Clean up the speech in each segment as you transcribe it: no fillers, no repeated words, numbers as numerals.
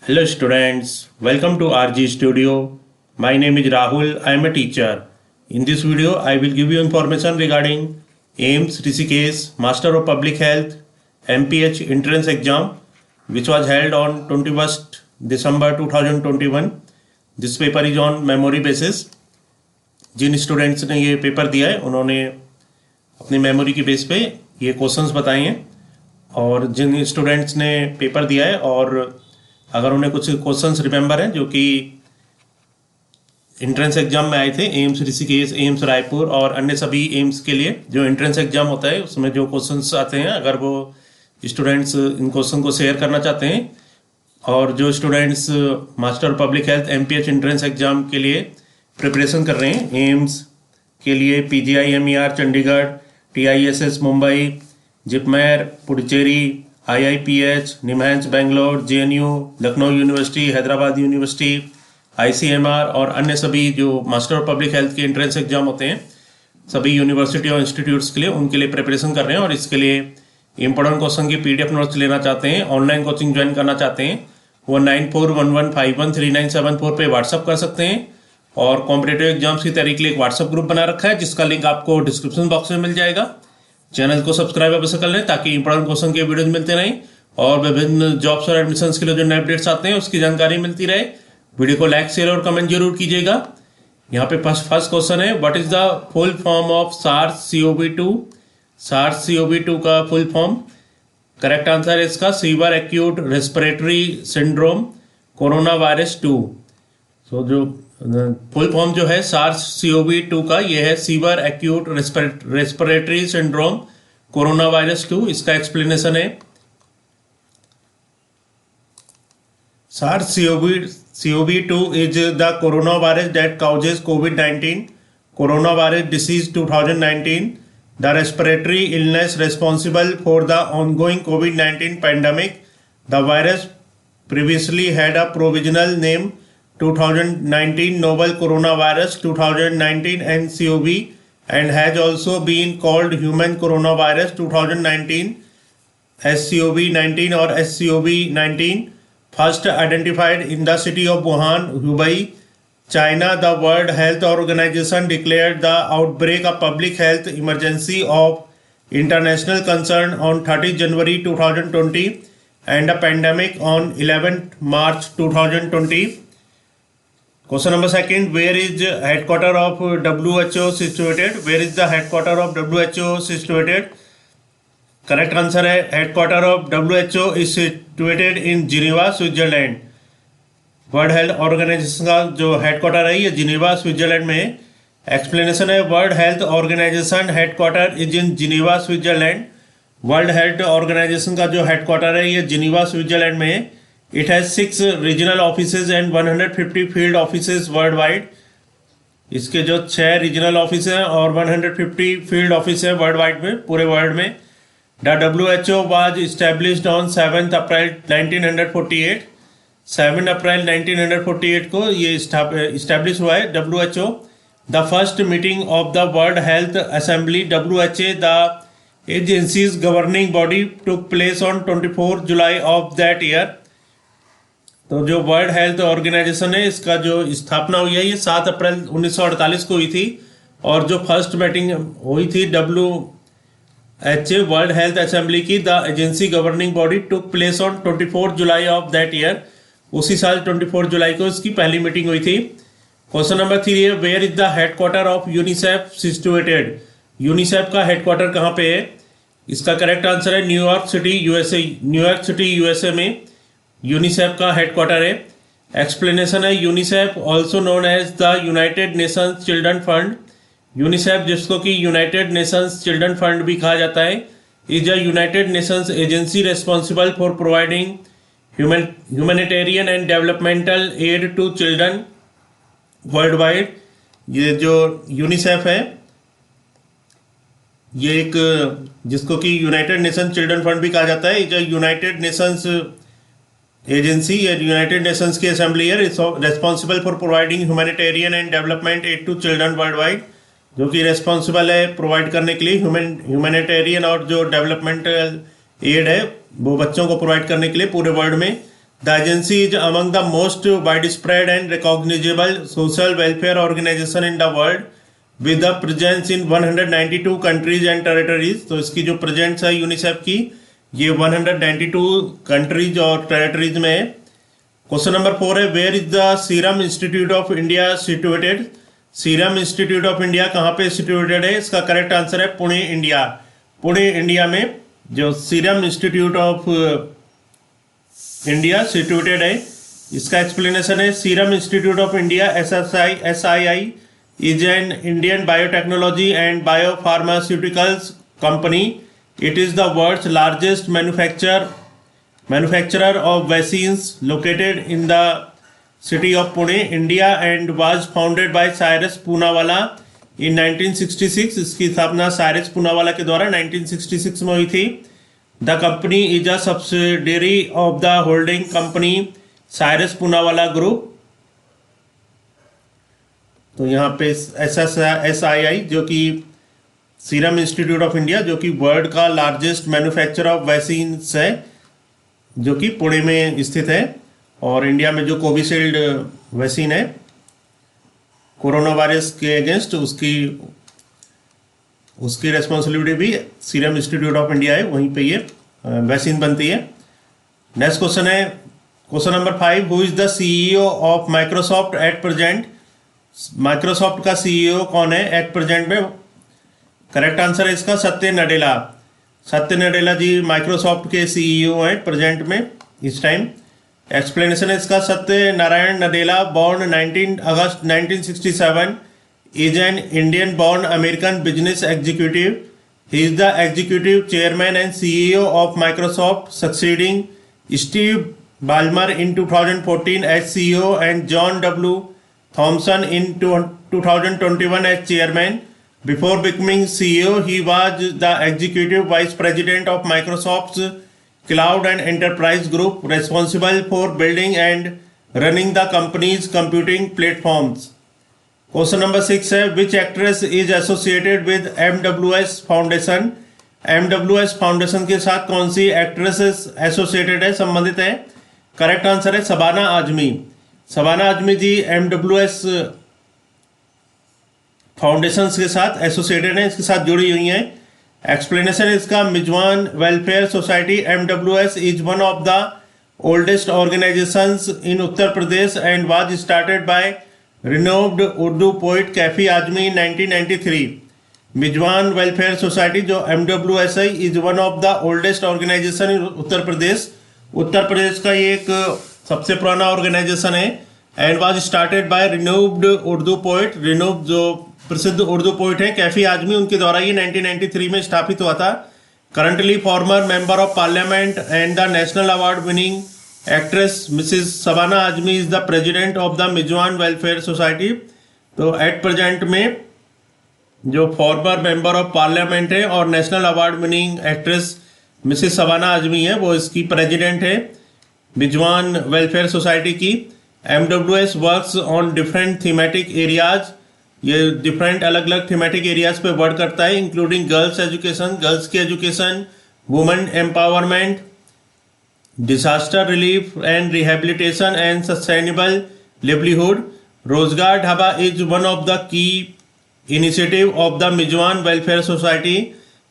Hello students, welcome to RG Studio. My name is Rahul, I am a teacher. In this video, I will give you information regarding AIMS Rishikesh Master of Public Health MPH entrance exam which was held on 21st December 2021. This paper is on memory basis. जिन students ने ये paper दिया है उन्होंने अपनी memory की base पे ये क्वेश्चंस बताए हैं, और जिन स्टूडेंट्स ने पेपर दिया है और अगर उन्हें कुछ क्वेश्चंस रिमेंबर हैं जो कि एंट्रेंस एग्जाम में आए थे एम्स ऋषिकेश, एम्स रायपुर और अन्य सभी एम्स के लिए जो एंट्रेंस एग्जाम होता है उसमें जो क्वेश्चंस आते हैं, अगर वो स्टूडेंट्स इन क्वेश्चन को शेयर करना चाहते हैं और जो students master public health MPH entrance exam के लिए प्रिपरेशन कर रहे हैं, एम्स के लिए PGIMER Chandigarh, TISS Mumbai, JIPMER Puducherry, IIPH, NIMHANS Bangalore, JNU, Lucknow university, Hyderabad university, ICMR और अन्य सभी जो मास्टर ऑफ पब्लिक हेल्थ के एंट्रेंस एग्जाम होते हैं सभी यूनिवर्सिटी और इंस्टीट्यूट्स के लिए, उनके लिए प्रिपरेशन कर रहे हैं और इसके लिए इंपॉर्टेंट क्वेश्चन की PDF नोट्स लेना चाहते हैं, ऑनलाइन कोचिंग ज्वाइन करना चाहते हैं, वो 9411513974 पे व्हाट्सअप कर सकते हैं। और कॉम्पिटेटिव एग्जाम्स की तैयारी के लिए एक व्हाट्सअप ग्रुप बना रखा है जिसका लिंक आपको डिस्क्रिप्शन बॉक्स में मिल जाएगा। चैनल को सब्सक्राइब अवश्य कर लें ताकि इंपॉर्टेंट क्वेश्चन के वीडियोज मिलते रहें और विभिन्न जॉब्स और एडमिशंस के लिए जो नए अपडेट्स आते हैं उसकी जानकारी मिलती रहे। वीडियो को लाइक, शेयर और कमेंट जरूर कीजिएगा। यहाँ पे फर्स्ट क्वेश्चन है, what is the full form of SARS-CoV-2? SARS-CoV-2 का फुल फॉर्म, करेक्ट आंसर है इसका severe acute respiratory syndrome corona virus 2। सो जो फुल फॉर्म जो है SARS-CoV-2 का ये है severe acute respiratory syndrome corona virus 2। इसका एक्सप्लेनेशन है, SARS-CoV-2 is the coronavirus that causes COVID-19 coronavirus disease 2019, the respiratory illness responsible for the ongoing COVID-19 pandemic. The virus previously had a provisional name 2019 novel coronavirus 2019 nCoV and has also been called human coronavirus 2019 SCoV-19 or SCoV-19. First identified in the city of Wuhan, Hubei, China. The World Health Organization declared the outbreak a public health emergency of international concern on 30 January 2020 and a pandemic on 11 March 2020. Question number second, where is headquarter of WHO situated? Where is the headquarter of WHO situated? Correct answer है, headquarter of WHO is situated in Geneva, Switzerland. World health organisation का जो headquarter है ये Geneva, Switzerland में है। Explanation है, World health Organization headquarter is in Geneva, Switzerland. World health organisation का जो हेडक्वार्टर है ये जिनेवा, स्विट्जरलैंड में है। It has 6 regional offices and 150 field offices worldwide. इसके जो 6 रीजनल ऑफिस हैं और 150 फील्ड ऑफिस है वर्ल्ड वाइड में, पूरे वर्ल्ड में। The WHO was established on 7th April 1948. 7 अप्रैल 1948 को ये इस्टेब्लिश हुआ है WHO. The first meeting of the World Health Assembly (WHA), the agency's governing body, took place on 24 July of that year. तो जो world health organisation है इसका जो स्थापना हुई है ये 7 अप्रैल 1948 को हुई थी, और जो फर्स्ट मीटिंग हुई थी WHO वर्ल्ड हेल्थ असेंबली की, the agency governing body, took place on 24 July of that year. उसी साल 24 जुलाई को इसकी पहली मीटिंग हुई थी। क्वेश्चन नंबर 3 है, where is the headquarter of UNICEF situated? UNICEF का हेडक्वार्टर कहाँ पे है? इसका करेक्ट आंसर है New York city, USA। New York city USA में यूनिसेफ का हेडक्वार्टर है। एक्सप्लेनेशन है, UNICEF also known as the United Nations children fund. UNICEF, जिसको कि यूनाइटेड नेशंस चिल्ड्रन फंड भी कहा जाता है, is a United Nations agency responsible for providing humanitarian and developmental aid to children worldwide. ये जो UNICEF है ये एक, जिसको कि यूनाइटेड नेशंस चिल्ड्रन फंड भी कहा जाता है, is a United Nations agency, United Nations की असेंबली है, responsible for providing humanitarian and development aid to children worldwide, जो कि रेस्पॉन्सिबल है प्रोवाइड करने के लिए ह्यूमैनिटेरियन और जो डेवलपमेंटल एड है वो बच्चों को प्रोवाइड करने के लिए पूरे वर्ल्ड में। The agency is among the most widespread and recognizable social welfare organization in the world with a presence in 192 countries and territories. तो इसकी जो प्रेजेंस है यूनिसेफ की ये 192 कंट्रीज और टेरिटरीज में है। क्वेश्चन नंबर 4 है, where is the Serum Institute of India situated? Serum Institute of India कहाँ पे सिचुएटेड है? इसका करेक्ट आंसर है पुणे, इंडिया। पुणे, इंडिया में जो serum Institute of India situated है, इसका एक्सप्लेनेशन है, serum Institute of India SII is an Indian biotechnology and biopharmaceuticals company. It is the world's largest manufacturer of vaccines located in the city of Pune, India, and was founded by Cyrus Poonawalla in 1966. इसकी स्थापना साइरस पूनावाला के द्वारा 1966 में हुई थी। The company is a subsidiary of the holding company Cyrus Poonawalla Group. तो यहाँ पे SII जो कि सीरम इंस्टीट्यूट ऑफ इंडिया जो कि वर्ल्ड का लार्जेस्ट मैन्युफैक्चरर ऑफ वैक्सीन्स है, जो कि पुणे में स्थित है, और इंडिया में जो कोविशील्ड वैक्सीन है कोरोना वायरस के अगेंस्ट उसकी रेस्पॉन्सिबिलिटी भी सीरम इंस्टीट्यूट ऑफ इंडिया है, वहीं पे ये वैक्सीन बनती है। नेक्स्ट क्वेश्चन है, question number 5, who is the CEO of Microsoft at present? Microsoft का CEO कौन है एट प्रेजेंट में? करेक्ट आंसर है इसका सत्य नडेला। सत्य नडेला जी माइक्रोसॉफ्ट के CEO हैं प्रेजेंट में इस टाइम। एक्सप्लेनेशन है इसका, Satya Narayan Nadella born 19 August 1967 is an Indian born American business executive. He is the executive chairman and CEO of Microsoft, succeeding Steve Ballmer in 2014 as CEO and John W. Thompson in 2021 as chairman. Before becoming CEO, he was the executive vice president of Microsoft's Cloud and Enterprise Group, responsible for building and running the company's computing platforms. Question number 6 है, which actress is associated with MWS foundation? MWS foundation के साथ कौन सी actress associated है, संबंधित है? Correct answer है शबाना आजमी। शबाना आजमी जी MWS foundation के साथ एसोसिएटेड है, इसके साथ जुड़ी हुई हैं। एक्सप्लेनेशन इसका, Mijwan welfare society MWS is one of the oldest organizations in Uttar Pradesh and was started by renowned Urdu poet Kaifi Azmi 1993। Mijwan welfare society जो MWS है is one of the oldest organization in Uttar Pradesh. Uttar Pradesh का ये एक सबसे पुराना ऑर्गेनाइजेशन है and was started by renowned Urdu poet. Renowned जो प्रसिद्ध उर्दू पोइट है कैफी आजमी, उनके द्वारा ये 1993 में स्थापित हुआ था। Currently former member of parliament and the national award winning actress Mrs Shabana Azmi is the president of the Mijwan welfare society. तो एट प्रेजेंट में जो फॉर्मर मेंबर ऑफ पार्लियामेंट है और national award winning actress Mrs Shabana Azmi है, वो इसकी प्रेजिडेंट है Mijwan welfare society की। MWS works on different thematic areas, ये डिफरेंट अलग अलग थीमेटिक एरियाज पे वर्क करता है, इंक्लूडिंग गर्ल्स एजुकेशन, गर्ल्स की education, women empowerment, disaster relief and rehabilitation and sustainable livelihood. Rozgar Dhaba is one of the key initiative of the Mijwan welfare society.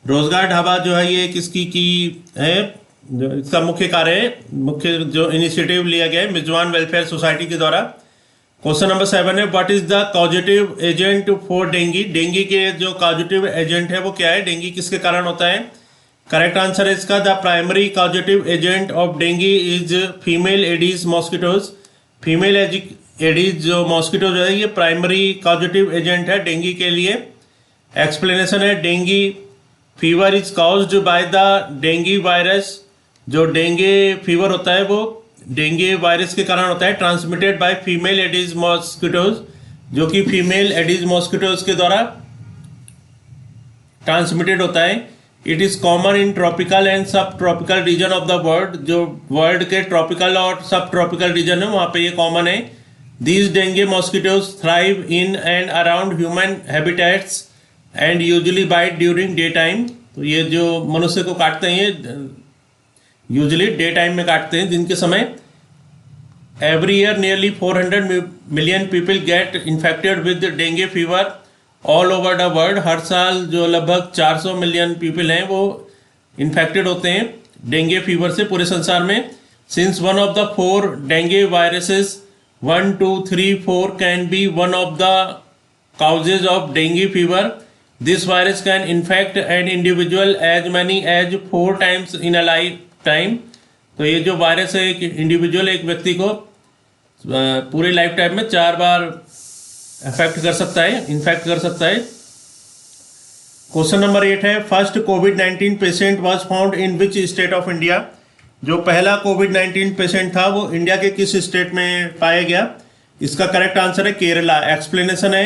Rozgar Dhaba जो है ये किसकी की है, जो इसका मुख्य कार्य है, मुख्य जो इनिशिएटिव लिया गया है मिजवान वेलफेयर सोसाइटी के द्वारा। क्वेश्चन नंबर 7 है, what is the causative agent for dinghy? Dinghy के जो कॉजेटिव एजेंट है वो क्या है? डेंगी किसके कारण होता है? करेक्ट आंसर है इसका, the primary causative agent of dengue is female Aedes mosquitoes. Female Aedes जो मॉस्किटोज है ये प्राइमरी कॉजेटिव एजेंट है डेंगी के लिए। एक्सप्लेनेशन है, dengue fever is caused by the dengue virus. जो डेंगे फीवर होता है वो डेंगे वायरस के कारण होता है, transmitted by female Aedes mosquitoes, जो कि फीमेल एडीज मॉस्किटोज के द्वारा ट्रांसमिटेड होता है। It is common in tropical and subtropical region of the world. जो वर्ल्ड के ट्रॉपिकल और सब ट्रॉपिकल रीजन है वहाँ पे ये कॉमन है। These dengue mosquitoes thrive in and around human habitats and usually bite during day time. तो ये जो मनुष्य को काटते हैं ये यूजुअली डे टाइम में काटते हैं, दिन के समय, every year nearly 400 million people get infected with dengue fever all over the world. हर साल जो लगभग 400 मिलियन पीपल हैं वो इन्फेक्टेड होते हैं डेंगू फीवर से पूरे संसार में. Since one of the 4 dengue viruses 1, 2, 3, 4 can be one of the causes of dengue fever. This virus can infect an individual as many as 4 times in a lifetime. तो ये जो virus है एक individual एक व्यक्ति को पूरे लाइफ टाइम में 4 बार अफेक्ट कर सकता है, इन्फेक्ट कर सकता है. क्वेश्चन नंबर 8 है, first covid patient was found in which state of India. जो पहला कोविड-19 पेशेंट था वो इंडिया के किस स्टेट में पाया गया. इसका करेक्ट आंसर है केरला. एक्सप्लेनेशन है,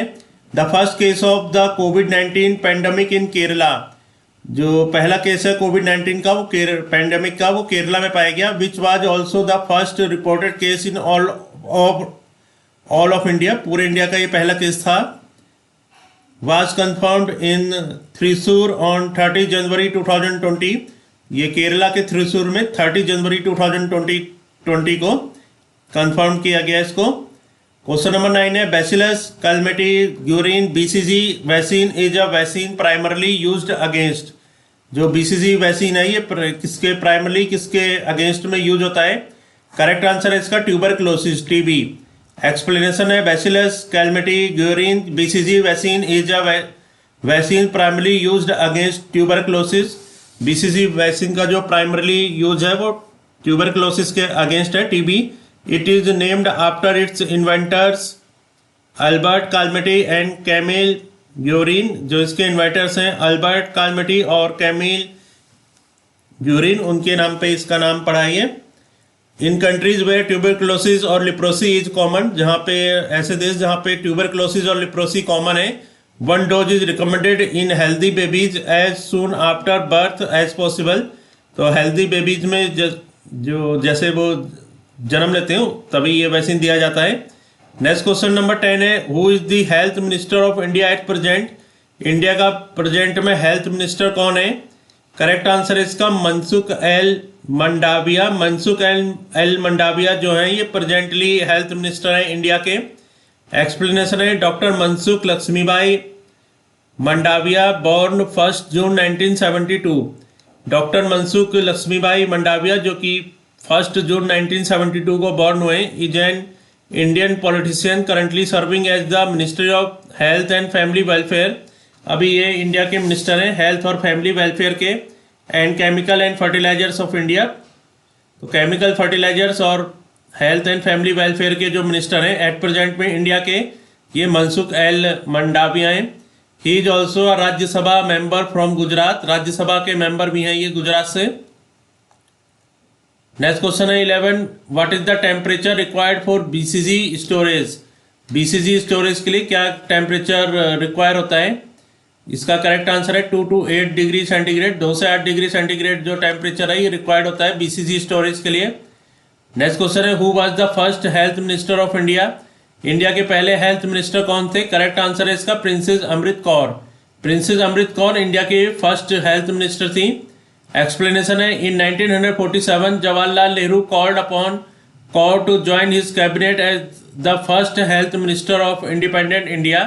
the first case of the कोविड-19 पेंडेमिक इन केरला. जो पहला केस है कोविड-19 का वो पेंडेमिक का वो केरला में पाया गया. Which was also the first reported case in all of India. पूरे इंडिया का ये पहला केस था. Was confirmed in Thrissur on 30 जनवरी 2020. ये केरला के थ्रिसूर में 30 जनवरी 2020 को कन्फर्म किया गया इसको. क्वेश्चन नंबर 9 है, bacillus Calmette-Guérin BCG vaccine is a vaccine primarily used against. जो बीसीजी वैक्सीन है ये किसके प्राइमरली किसके अगेंस्ट में यूज होता है. करेक्ट आंसर है इसका ट्यूबरक्लोसिस, टीबी. एक्सप्लेनेशन है, bacillus Calmette-Guérin BCG vaccine is a vaccine primarily used against tuberculosis. BCG vaccine का जो प्राइमरली यूज है वो ट्यूबरक्लोसिस के अगेंस्ट है, TB. It is named after its inventors Albert Calmette and Camille Guerin. जो इसके inventors हैं अल्बर्ट कालमेटी और कैमिल ग्यूरिन, उनके नाम पे इसका नाम पड़ा है. इन कंट्रीज वेयर ट्यूबरक्लोसिस और लिप्रोसी इज कॉमन. जहाँ पे ऐसे देश जहाँ पे ट्यूबरक्लोसिस और लिप्रोसी कॉमन है. 1 dose is recommended in healthy babies as soon after birth as possible. तो हेल्दी बेबीज में जो जैसे वो जन्म लेते हो तभी ये वैक्सीन दिया जाता है. नेक्स्ट क्वेश्चन नंबर 10 है, who is the health minister of India at present. India का प्रेजेंट में हेल्थ मिनिस्टर कौन है. करेक्ट आंसर है इसका मनसुख एल मंडाविया. मनसुख एल मंडाविया जो है ये प्रेजेंटली हेल्थ मिनिस्टर है इंडिया के. एक्सप्लेनेशन है, डॉक्टर मनसुख लक्ष्मीबाई मंडाविया बॉर्न 1 जून 1972. डॉक्टर मनसुख लक्ष्मीबाई मंडाविया जो कि 1 जून 1972 को बॉर्न हुए, is an Indian politician currently serving as the ministry of health and family welfare. अभी ये इंडिया के मिनिस्टर हैं हेल्थ और फैमिली वेलफेयर के. And chemical and fertilisers of India. तो केमिकल फर्टिलाइजर्स और हेल्थ एंड फैमिली वेलफेयर के जो मिनिस्टर हैं एट प्रेजेंट में इंडिया के, ये मनसुख एल मंडाविया हैं. He is also a Rajya Sabha member from Gujarat. Rajya Sabha के मेंबर भी हैं ये गुजरात से. नेक्स्ट क्वेश्चन है 11, what is the temperature required for BCG storage. BCG storage के लिए क्या टेम्परेचर रिक्वायर होता है. इसका करेक्ट आंसर है 2 to 8 डिग्री सेंटीग्रेड. 2 से 8 डिग्री सेंटीग्रेड जो टेम्परेचर है ये रिक्वायर्ड होता है बीसीजी स्टोरेज के लिए. नेक्स्ट क्वेश्चन है, who was the first health minister of India. India के पहले हेल्थ मिनिस्टर कौन थे. करेक्ट आंसर है इसका princess Amrit Kaur. Princess Amrit Kaur India के फर्स्ट हेल्थ मिनिस्टर थी. एक्सप्लेनेशन है, in 1947 Jawaharlal Nehru called upon Kaur to join his cabinet as the first health minister of independent India.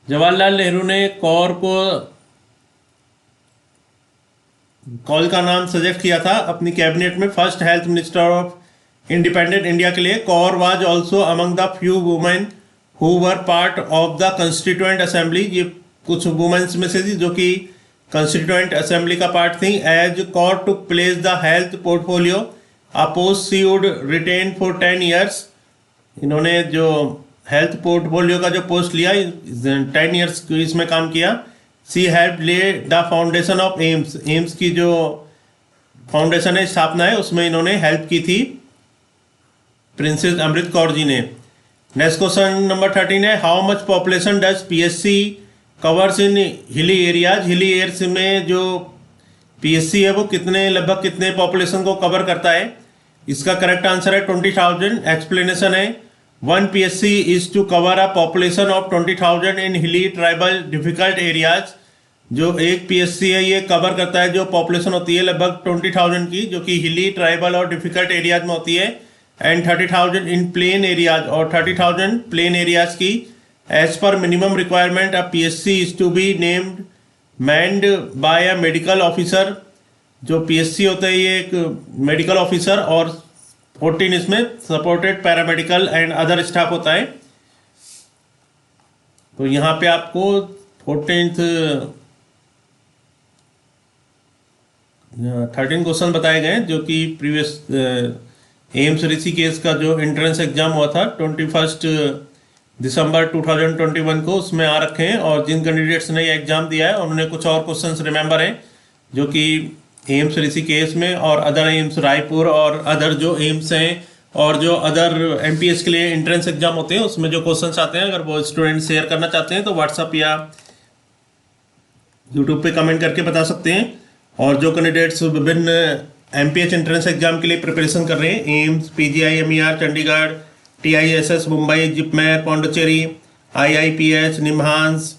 Jawaharlal Nehru ने कौर को कॉल का नाम सजेस्ट किया था अपनी कैबिनेट में first health minister of independent India के लिए. Kaur was also among the few women who were part of the constituent assembly. ये कुछ वुमेन्स में से थी जो कि कंस्टिट्यूएंट असेंबली का पार्ट थी. As Kaur to place the health portfolio a post she would retain for 10 years. इन्होंने जो हेल्थ पोर्टफोलियो का जो पोस्ट लिया 10 ईयर्स इसमें काम किया. सी हैड ले the foundation of AIIMS. AIIMS की जो फाउंडेशन है स्थापना है उसमें इन्होंने हेल्प की थी प्रिंसेस अमृत कौर जी ने. नेक्स्ट क्वेश्चन नंबर 13 है, how much population does PSC covers in hilly areas. Hilly areas में जो पीएससी है वो लगभग कितने पॉपुलेशन को कवर करता है. इसका करेक्ट आंसर है 20,000. एक्सप्लेनेशन है, 1 PSC is to cover a population of 20,000 in hilly tribal difficult areas. जो एक पीएससी है ये कवर करता है जो पॉपुलेशन होती है लगभग 20,000 की, जो कि हिली ट्राइबल और डिफिकल्ट एरियाज में होती है. एंड 30,000 इन प्लेन एरियाज, और 30,000 प्लेन एरियाज की एज पर minimum requirement a PSC is to be named manned by a medical officer. जो PSC होता है ये एक मेडिकल ऑफिसर, और 14 इसमें supported paramedical and other staff होता है। तो यहाँ पे आपको 13 क्वेश्चन बताए गए जो कि प्रीवियस एम्स ऋषिकेश का जो एंट्रेंस एग्जाम हुआ था 21 दिसंबर 2021 को, उसमें आ रखे हैं। और जिन कैंडिडेट्स ने ये एग्जाम दिया है उन्होंने कुछ और क्वेश्चंस रिमेंबर हैं जो कि एम्स ऋषिकेश में और अदर एम्स रायपुर और अदर जो एम्स हैं और जो अदर MPS के लिए एंट्रेंस एग्जाम होते हैं उसमें जो क्वेश्चंस आते हैं, अगर वो स्टूडेंट शेयर करना चाहते हैं तो व्हाट्सअप या यूट्यूब पे कमेंट करके बता सकते हैं। और जो कैंडिडेट्स विभिन्न MPH एंट्रेंस एग्जाम के लिए प्रिपरेशन कर रहे हैं, AIIMS, PGI MER Chandigarh, TISS Mumbai, JIPMER Pondicherry, IIPH NIMHANS,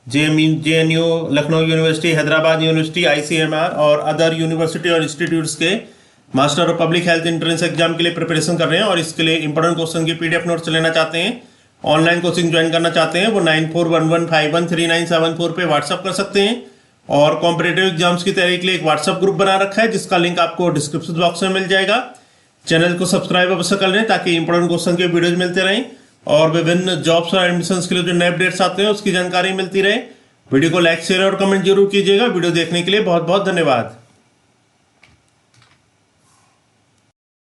JNU Lucknow university, Hyderabad university, ICMR और अदर यूनिवर्सिटी और इंस्टीट्यूट्स के master of public health entrance exam के लिए प्रिपरेशन कर रहे हैं और इसके लिए इंपॉर्टेंट क्वेश्चन की PDF नोट्स लेना चाहते हैं, ऑनलाइन कोचिंग ज्वाइन करना चाहते हैं, वो 9411513974 पे व्हाट्सअप कर सकते हैं। और कॉम्पिटेटिव एग्जाम्स की तैयारी के लिए एक व्हाट्सअप ग्रुप बना रखा है जिसका लिंक आपको डिस्क्रिप्शन बॉक्स में मिल जाएगा। चैनल को सब्सक्राइब अवश्य कर लें ताकि इंपॉर्टेंट क्वेश्चन के वीडियोज मिलते रहें और विभिन्न जॉब्स और एडमिशंस के लिए जो नए अपडेट्स आते हैं उसकी जानकारी मिलती रहे। वीडियो को लाइक, शेयर और कमेंट जरूर कीजिएगा। वीडियो देखने के लिए बहुत बहुत धन्यवाद।